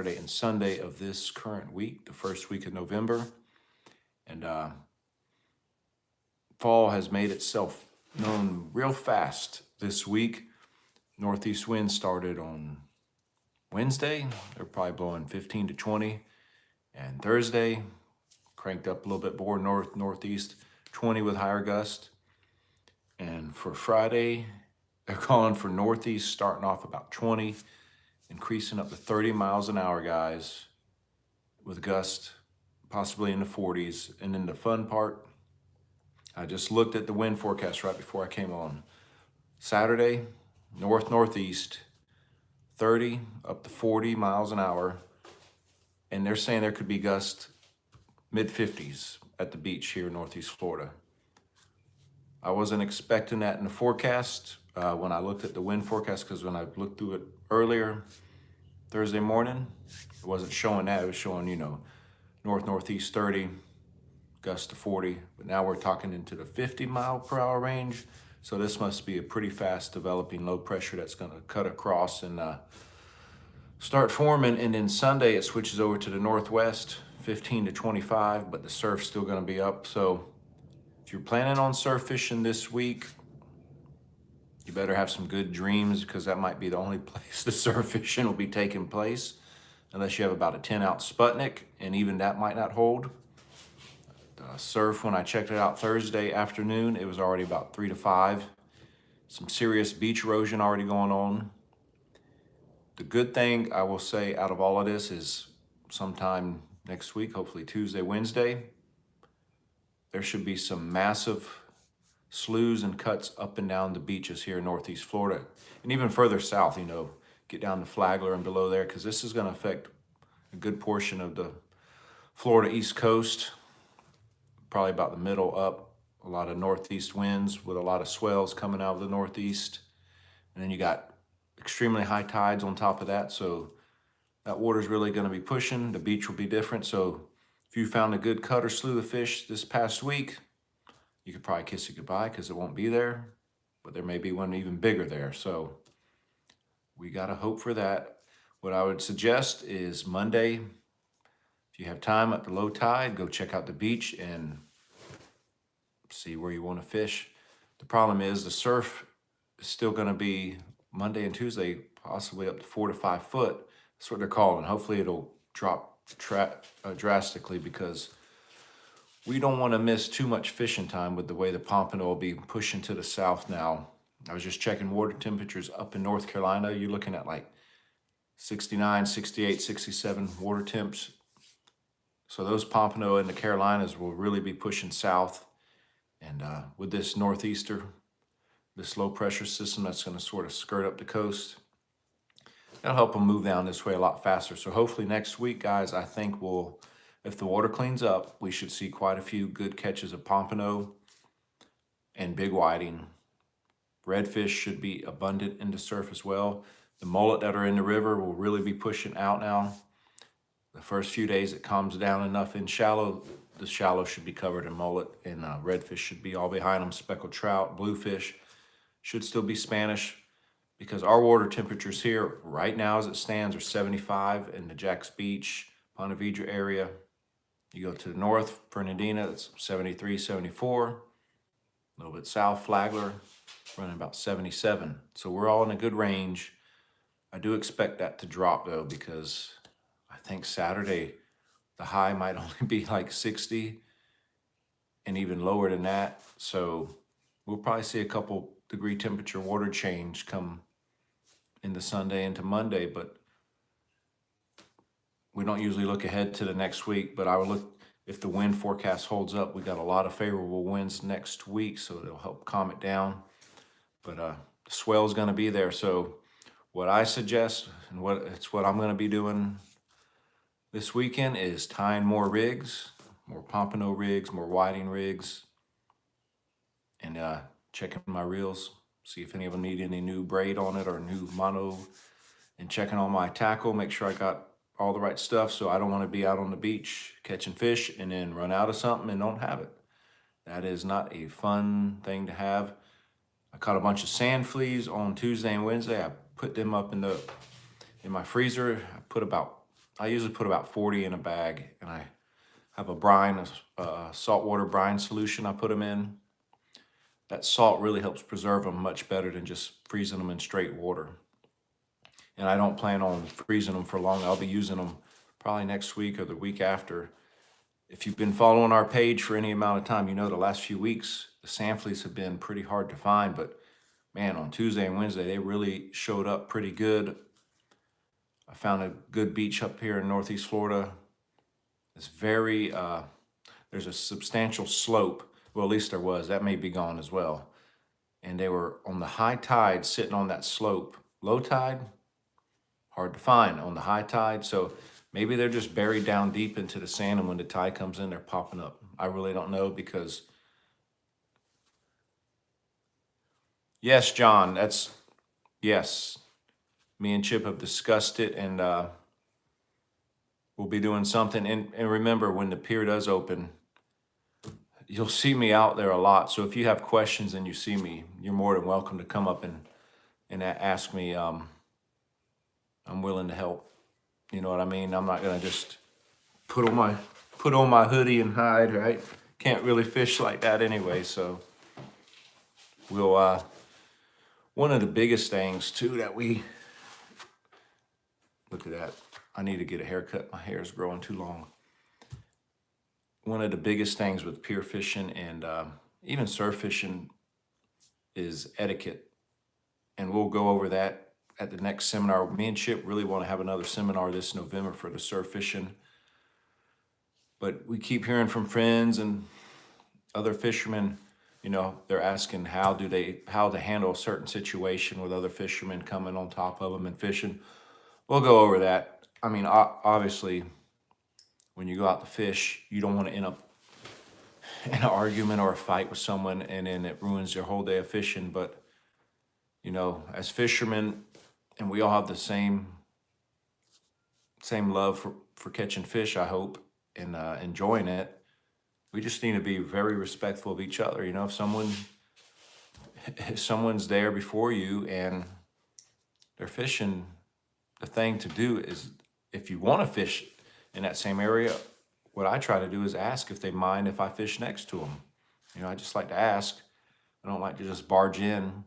Saturday and Sunday of this current week, the first week of November. And fall has made itself known real fast this week. Northeast winds started on Wednesday. They're probably blowing 15 to 20. And Thursday, cranked up a little bit more northeast, 20 with higher gust. And for Friday, they're calling for northeast starting off about 20, increasing up to 30 miles an hour, guys, with gusts possibly in the 40s. And then the fun part, I just looked at the wind forecast right before I came on. Saturday, northeast, 30 up to 40 miles an hour. And they're saying there could be gusts mid-50s at the beach here in Northeast Florida. I wasn't expecting that in the forecast when I looked at the wind forecast, because when I looked through it earlier Thursday morning, it wasn't showing that. It was showing, northeast 30, gust to 40. But now we're talking into the 50 mile per hour range. So this must be a pretty fast developing low pressure that's going to cut across and start forming. And then Sunday it switches over to the northwest, 15 to 25, but the surf's still going to be up. So if you're planning on surf fishing this week, you better have some good dreams, because that might be the only place the surf fishing will be taking place, unless you have about a 10-ounce Sputnik, and even that might not hold. Surf, when I checked it out Thursday afternoon, it was already about 3 to 5. Some serious beach erosion already going on. The good thing I will say out of all of this is sometime next week, hopefully Tuesday, Wednesday, there should be some massive sloughs and cuts up and down the beaches here in Northeast Florida, and even further south, get down to Flagler and below there, because this is going to affect a good portion of the Florida East Coast, probably about the middle up. A lot of northeast winds with a lot of swells coming out of the northeast, and then you got extremely high tides on top of that, so that water's really going to be pushing. The beach will be different. So if you found a good cut or slew of fish this past week, you could probably kiss it goodbye, because it won't be there, but there may be one even bigger there. So we got to hope for that. What I would suggest is Monday, if you have time at the low tide, go check out the beach and see where you want to fish. The problem is the surf is still going to be Monday and Tuesday, possibly up to 4 to 5 foot. That's what they're calling. Hopefully it'll drop drastically, because we don't want to miss too much fishing time with the way the pompano will be pushing to the south now. I was just checking water temperatures up in North Carolina. You're looking at like 69, 68, 67 water temps. So those pompano in the Carolinas will really be pushing south. And with this northeaster, this low pressure system that's going to sort of skirt up the coast, that'll help them move down this way a lot faster. So hopefully next week, guys, I think if the water cleans up, we should see quite a few good catches of pompano and big whiting. Redfish should be abundant in the surf as well. The mullet that are in the river will really be pushing out now. The first few days it calms down enough in shallow, the shallow should be covered in mullet, and redfish should be all behind them. Speckled trout, bluefish should still be Spanish, because our water temperatures here right now as it stands are 75 in the Jacks Beach, Ponte Vedra area. You go to the north, Fernandina, it's 73, 74. A little bit south, Flagler, running about 77. So we're all in a good range. I do expect that to drop though, because I think Saturday, the high might only be like 60 and even lower than that. So we'll probably see a couple degree temperature water change come into Sunday into Monday, but we don't usually look ahead to the next week. But I would look, if the wind forecast holds up, we got a lot of favorable winds next week, so it'll help calm it down. But the swell is going to be there. So what I suggest, and what I'm going to be doing this weekend, is tying more rigs, more pompano rigs, more whiting rigs, and checking my reels, see if any of them need any new braid on it or new mono, and checking on my tackle, make sure I got all the right stuff, so I don't want to be out on the beach catching fish and then run out of something and don't have it. That is not a fun thing to have. I caught a bunch of sand fleas on Tuesday and Wednesday. I put them up in my freezer. I put about I usually put about 40 in a bag, and I have a brine, a saltwater brine solution I put them in. That salt really helps preserve them much better than just freezing them in straight water. And I don't plan on freezing them for long. I'll be using them probably next week or the week after. If you've been following our page for any amount of time, you know the last few weeks, the sand fleas have been pretty hard to find, but man, on Tuesday and Wednesday, they really showed up pretty good. I found a good beach up here in Northeast Florida. It's very, there's a substantial slope. Well, at least there was. That may be gone as well. And they were on the high tide sitting on that slope. Low tide, hard to find. On the high tide, so maybe they're just buried down deep into the sand, and when the tide comes in, they're popping up. I really don't know because, yes, John, yes. Me and Chip have discussed it, and we'll be doing something. And remember, when the pier does open, you'll see me out there a lot. So if you have questions and you see me, you're more than welcome to come up and ask me. I'm willing to help. You know what I mean? I'm not gonna just put on my hoodie and hide, right? Can't really fish like that anyway. So we'll one of the biggest things too that we look at that. I need to get a haircut. My hair is growing too long. One of the biggest things with pier fishing and even surf fishing is etiquette. And we'll go over that at the next seminar. Me and Chip really want to have another seminar this November for the surf fishing. But we keep hearing from friends and other fishermen, you know, they're asking how to handle a certain situation with other fishermen coming on top of them and fishing. We'll go over that. I mean, obviously, when you go out to fish, you don't want to end up in an argument or a fight with someone and then it ruins your whole day of fishing. But, you know, as fishermen, and we all have the same love for catching fish, I hope, and enjoying it. We just need to be very respectful of each other. You know, if someone's there before you and they're fishing, the thing to do is, if you want to fish in that same area, what I try to do is ask if they mind if I fish next to them. You know, I just like to ask. I don't like to just barge in.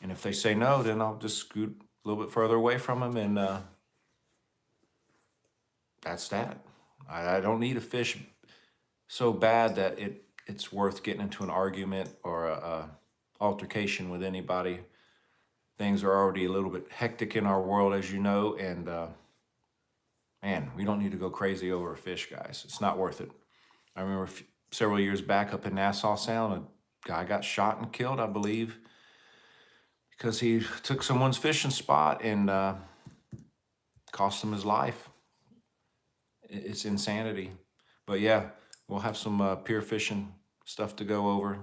And if they say no, then I'll just scoot a little bit further away from them, and that's that. I don't need a fish so bad that it's worth getting into an argument or a altercation with anybody. Things are already a little bit hectic in our world, as you know, and man, we don't need to go crazy over a fish, guys. It's not worth it. I remember several years back up in Nassau Sound, a guy got shot and killed, I believe, because he took someone's fishing spot and cost him his life. It's insanity. But yeah, we'll have some pier fishing stuff to go over.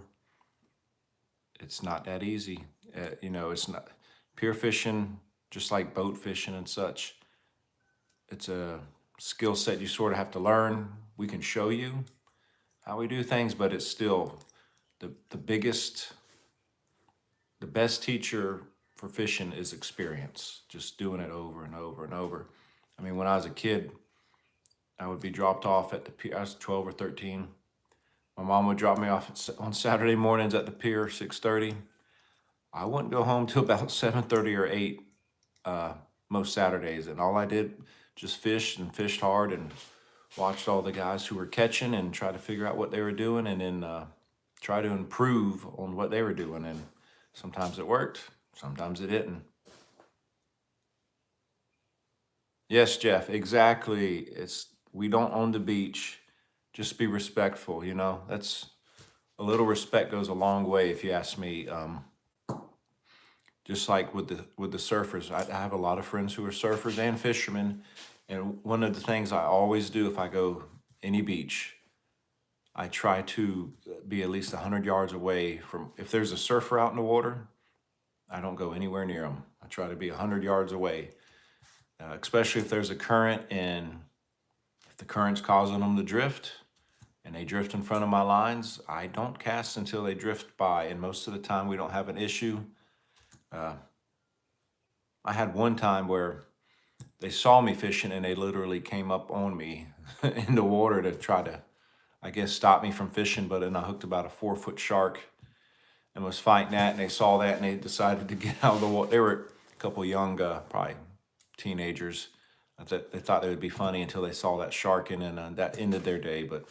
It's not that easy. You know, it's not pier fishing, just like boat fishing and such. It's a skill set you sort of have to learn. We can show you how we do things, but it's still the best teacher for fishing is experience, just doing it over and over and over. I mean, when I was a kid, I would be dropped off at the pier. I was 12 or 13. My mom would drop me off on Saturday mornings at the pier, 6:30. I wouldn't go home till about 7:30 or 8 most Saturdays. And all I did, just fished and fished hard and watched all the guys who were catching and try to figure out what they were doing and then try to improve on what they were doing. And sometimes it worked, sometimes it didn't. Yes, Jeff, exactly. We don't own the beach. Just be respectful, you know. That's a little respect goes a long way, if you ask me. Just like with the surfers, I have a lot of friends who are surfers and fishermen, and one of the things I always do if I go any beach, I try to be at least 100 yards away from. If there's a surfer out in the water, I don't go anywhere near them. I try to be 100 yards away, especially if there's a current and if the current's causing them to drift and they drift in front of my lines, I don't cast until they drift by. And most of the time we don't have an issue. I had one time where they saw me fishing and they literally came up on me in the water to try to, I guess, stop me from fishing. But then I hooked about a 4-foot shark and was fighting that, and they saw that and they decided to get out of the water. They were a couple young, probably teenagers. They thought they would be funny until they saw that shark, and then that ended their day. But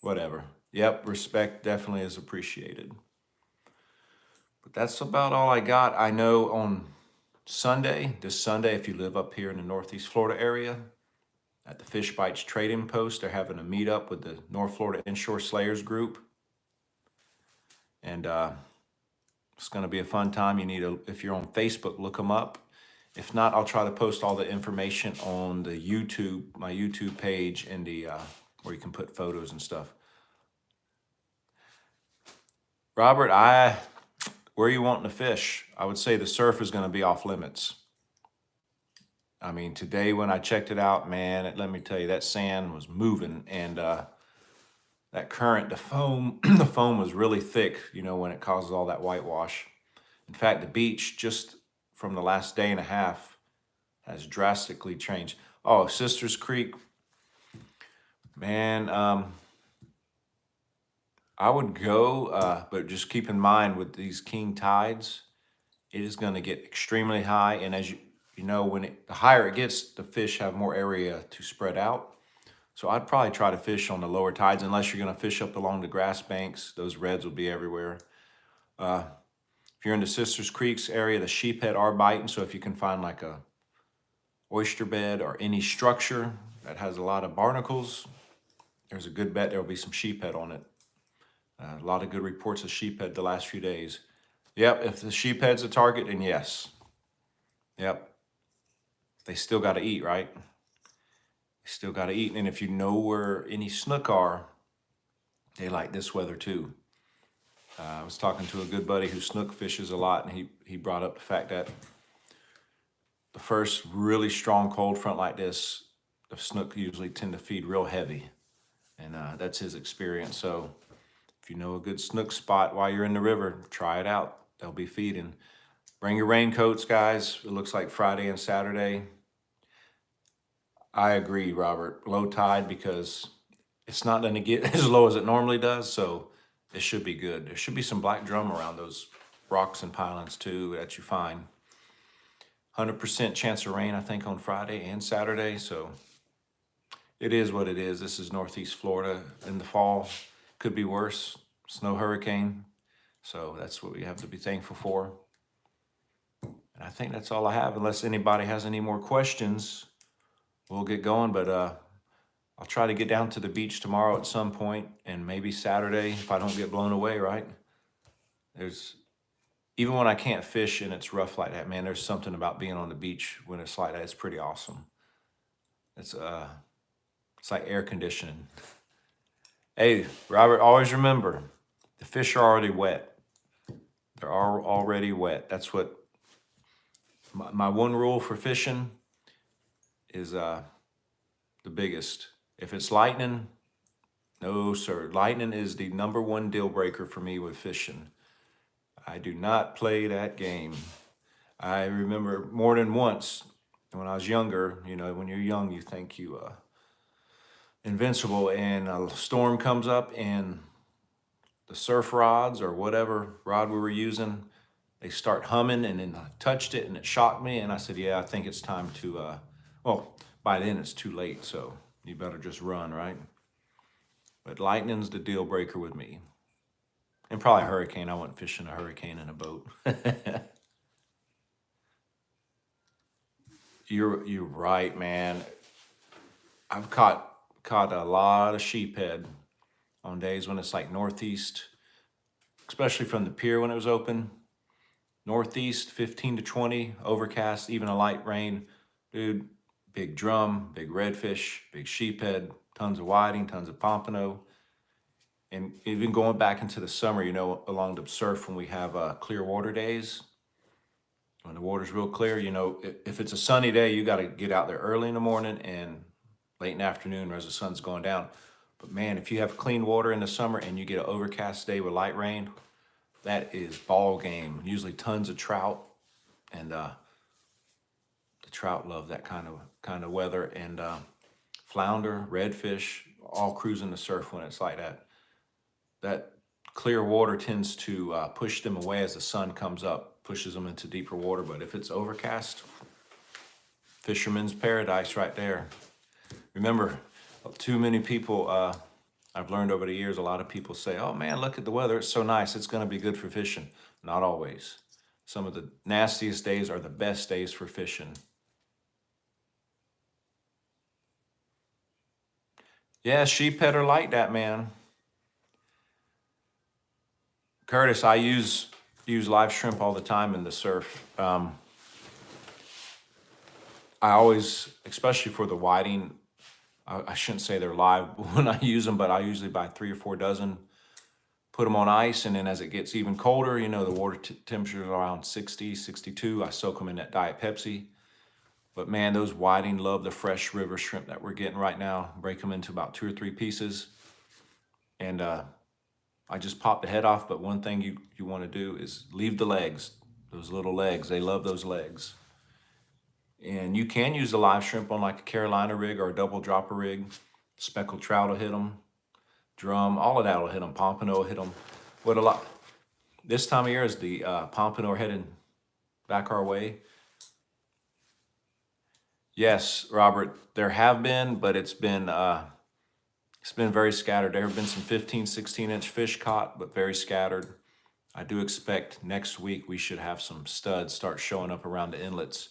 whatever. Yep, respect definitely is appreciated. But that's about all I got. I know on this Sunday, if you live up here in the Northeast Florida area, at the Fish Bites Trading Post, they're having a meetup with the North Florida Inshore Slayers group. And it's going to be a fun time. If you're on Facebook, look them up. If not, I'll try to post all the information on the my YouTube page, and where you can put photos and stuff. Robert, where are you wanting to fish? I would say the surf is going to be off limits. I mean, today when I checked it out, man, let me tell you, that sand was moving, and that current, the foam, the foam was really thick, when it causes all that whitewash. In fact, the beach, just from the last day and a half, has drastically changed. Oh, Sisters Creek, man, I would go, but just keep in mind with these king tides, it is going to get extremely high. And as you know, the higher it gets, the fish have more area to spread out. So I'd probably try to fish on the lower tides, unless you're going to fish up along the grass banks. Those reds will be everywhere. If you're in the Sisters Creeks area, the sheephead are biting. So if you can find like a oyster bed or any structure that has a lot of barnacles, there's a good bet there will be some sheephead on it. A lot of good reports of sheephead the last few days. Yep, if the sheephead's a target, then yes. Yep. They still got to eat, right? They still got to eat. And if you know where any snook are, they like this weather too. I was talking to a good buddy who snook fishes a lot, and he brought up the fact that the first really strong cold front like this, the snook usually tend to feed real heavy. And that's his experience. So if you know a good snook spot while you're in the river, try it out. They'll be feeding. Bring your raincoats, guys. It looks like Friday and Saturday. I agree, Robert. Low tide, because it's not going to get as low as it normally does, so it should be good. There should be some black drum around those rocks and pylons too that you find. 100% chance of rain, I think, on Friday and Saturday, so it is what it is. This is Northeast Florida in the fall. Could be worse. Snow hurricane. So that's what we have to be thankful for. And I think that's all I have. Unless anybody has any more questions, we'll get going. But I'll try to get down to the beach tomorrow at some point, and maybe Saturday if I don't get blown away, right? Even when I can't fish and it's rough like that, man, there's something about being on the beach when it's like that. It's pretty awesome. It's like air conditioning. Hey, Robert, always remember, the fish are already wet. They're already wet. That's what my one rule for fishing is, the biggest. If it's lightning, no, sir. Lightning is the #1 deal breaker for me with fishing. I do not play that game. I remember more than once when I was younger, when you're young, you think you invincible, and a storm comes up and the surf rods or whatever rod we were using, they start humming, and then I touched it and it shocked me, and I said, yeah, I think it's time to, well, by then it's too late, so you better just run, right? But lightning's the deal breaker with me. And probably a hurricane. I went fishing a hurricane in a boat. You're right, man. I've caught a lot of sheephead on days when it's like northeast, especially from the pier when it was open. Northeast, 15 to 20, overcast, even a light rain. Dude, big drum, big redfish, big sheephead, tons of whiting, tons of pompano. And even going back into the summer, along the surf when we have clear water days, when the water's real clear, if it's a sunny day, you got to get out there early in the morning and late in the afternoon as the sun's going down. But man, if you have clean water in the summer and you get an overcast day with light rain, that is ball game. Usually tons of trout, and the trout love that kind of weather, and flounder, redfish, all cruising the surf when it's like that. That clear water tends to push them away as the sun comes up, pushes them into deeper water. But if it's overcast, fisherman's paradise right there. Remember, too many people, I've learned over the years, a lot of people say, oh man, look at the weather, it's so nice, it's gonna be good for fishing. Not always. Some of the nastiest days are the best days for fishing. Yeah, sheephead are like that, man. Curtis, I use live shrimp all the time in the surf. I always, especially for the whiting, I shouldn't say they're live when I use them, but I usually buy 3 or 4 dozen, put them on ice, and then as it gets even colder, you know, the water temperature is around 60, 62, I soak them in that Diet Pepsi. But man, those whiting love the fresh river shrimp that we're getting right now. Break them into about 2 or 3 pieces. And I just pop the head off, but one thing you want to do is leave the legs, those little legs. They love those legs. And you can use the live shrimp on like a Carolina rig or a double dropper rig. Speckled trout will hit them. Drum, all of that will hit them. Pompano will hit them. What a lot. This time of year is the pompano are heading back our way. Yes, Robert, there have been, but it's been very scattered. There have been some 15, 16-inch fish caught, but very scattered. I do expect next week we should have some studs start showing up around the inlets.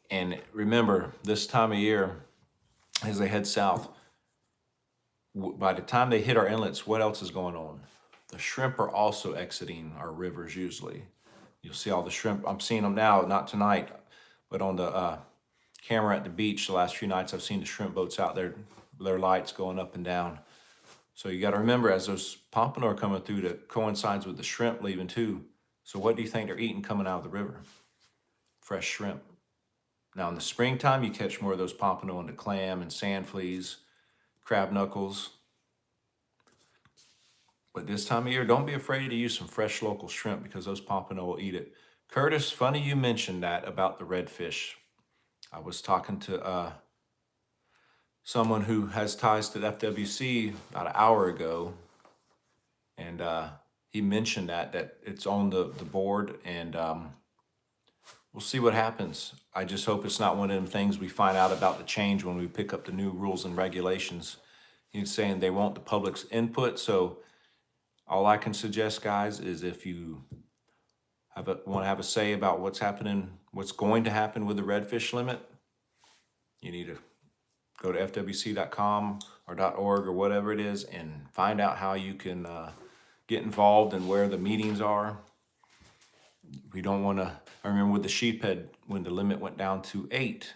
And remember, this time of year, as they head south, by the time they hit our inlets, what else is going on? The shrimp are also exiting our rivers usually. You'll see all the shrimp. I'm seeing them now, not tonight, but on the camera at the beach the last few nights, I've seen the shrimp boats out there, their lights going up and down. So you got to remember, as those pompano are coming through, that coincides with the shrimp leaving too. So what do you think they're eating coming out of the river? Fresh shrimp. Now in the springtime, you catch more of those pompano into clam and sand fleas, crab knuckles. But this time of year, don't be afraid to use some fresh local shrimp because those pompano will eat it. Curtis, funny you mentioned that about the redfish. I was talking to someone who has ties to the FWC about an hour ago, and he mentioned that it's on the board, and we'll see what happens. I just hope it's not one of them things we find out about the change when we pick up the new rules and regulations. He's saying they want the public's input, so all I can suggest, guys, is if you want to have a say about what's happening, what's going to happen with the redfish limit, you need to go to fwc.com or .org or whatever it is and find out how you can get involved and where the meetings are. We don't want to, I remember with the sheephead, when the limit went down to 8,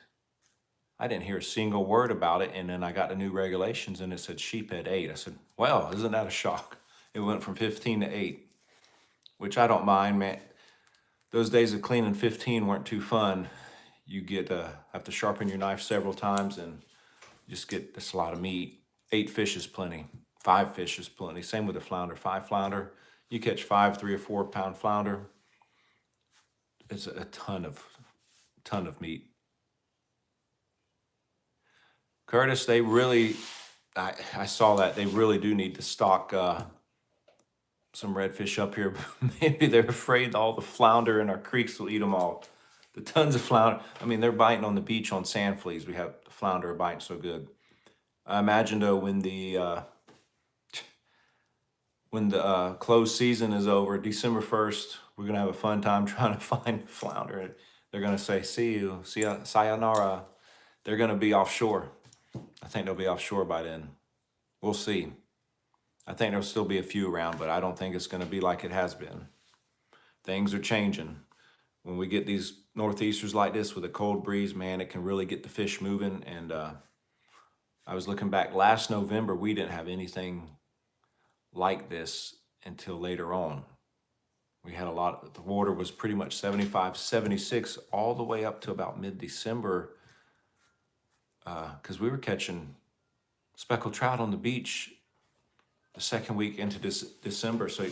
I didn't hear a single word about it, and then I got the new regulations and it said sheephead 8. I said, well, isn't that a shock? It went from 15 to 8, which I don't mind, man. Those days of cleaning 15 weren't too fun. You have to sharpen your knife several times and just get this a lot of meat. 8 fish is plenty. 5 fish is plenty. Same with the flounder. 5 flounder. You catch 5 3 or 4 pound flounder. It's a ton of meat. Curtis, they really, I saw that they really do need to stock some redfish up here. Maybe they're afraid all the flounder in our creeks will eat them all. The tons of flounder. I mean, they're biting on the beach on sand fleas. We have the flounder biting so good. I imagine though, when the closed season is over, December 1st, we're gonna have a fun time trying to find flounder. They're gonna say, see you, sayonara. They're gonna be offshore. I think they'll be offshore by then. We'll see. I think there'll still be a few around, but I don't think it's gonna be like it has been. Things are changing. When we get these northeasters like this with a cold breeze, man, it can really get the fish moving. And I was looking back, last November, we didn't have anything like this until later on. We had the water was pretty much 75, 76, all the way up to about mid-December, because we were catching speckled trout on the beach the second week into December. So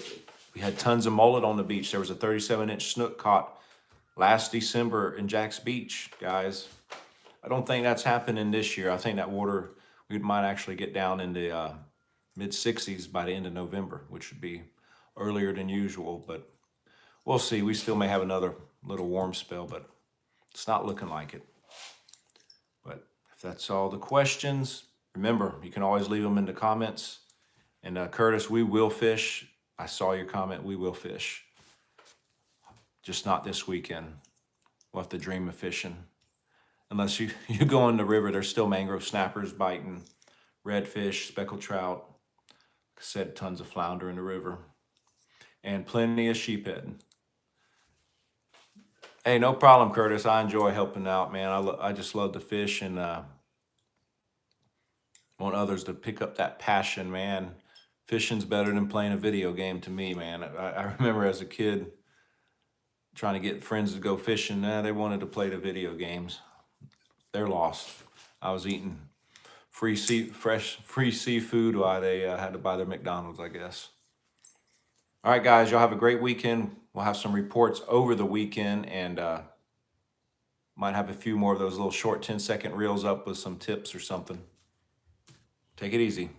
we had tons of mullet on the beach. There was a 37-inch snook caught last December in Jack's Beach, guys. I don't think that's happening this year. I think that water, we might actually get down into mid 60s by the end of November, which would be earlier than usual, but we'll see. We still may have another little warm spell, but it's not looking like it. But if that's all the questions, remember, you can always leave them in the comments. And Curtis, we will fish. I saw your comment. We will fish. Just not this weekend. We'll have to dream of fishing. Unless you go in the river, there's still mangrove snappers biting, redfish, speckled trout. Like I said, tons of flounder in the river. And plenty of sheephead. Hey, no problem, Curtis. I enjoy helping out, man. I just love to fish and want others to pick up that passion, man. Fishing's better than playing a video game to me, man. I remember as a kid trying to get friends to go fishing. They wanted to play the video games. They're lost. I was eating free seafood while they had to buy their McDonald's, I guess. All right, guys, y'all have a great weekend. We'll have some reports over the weekend and might have a few more of those little short 10-second reels up with some tips or something. Take it easy.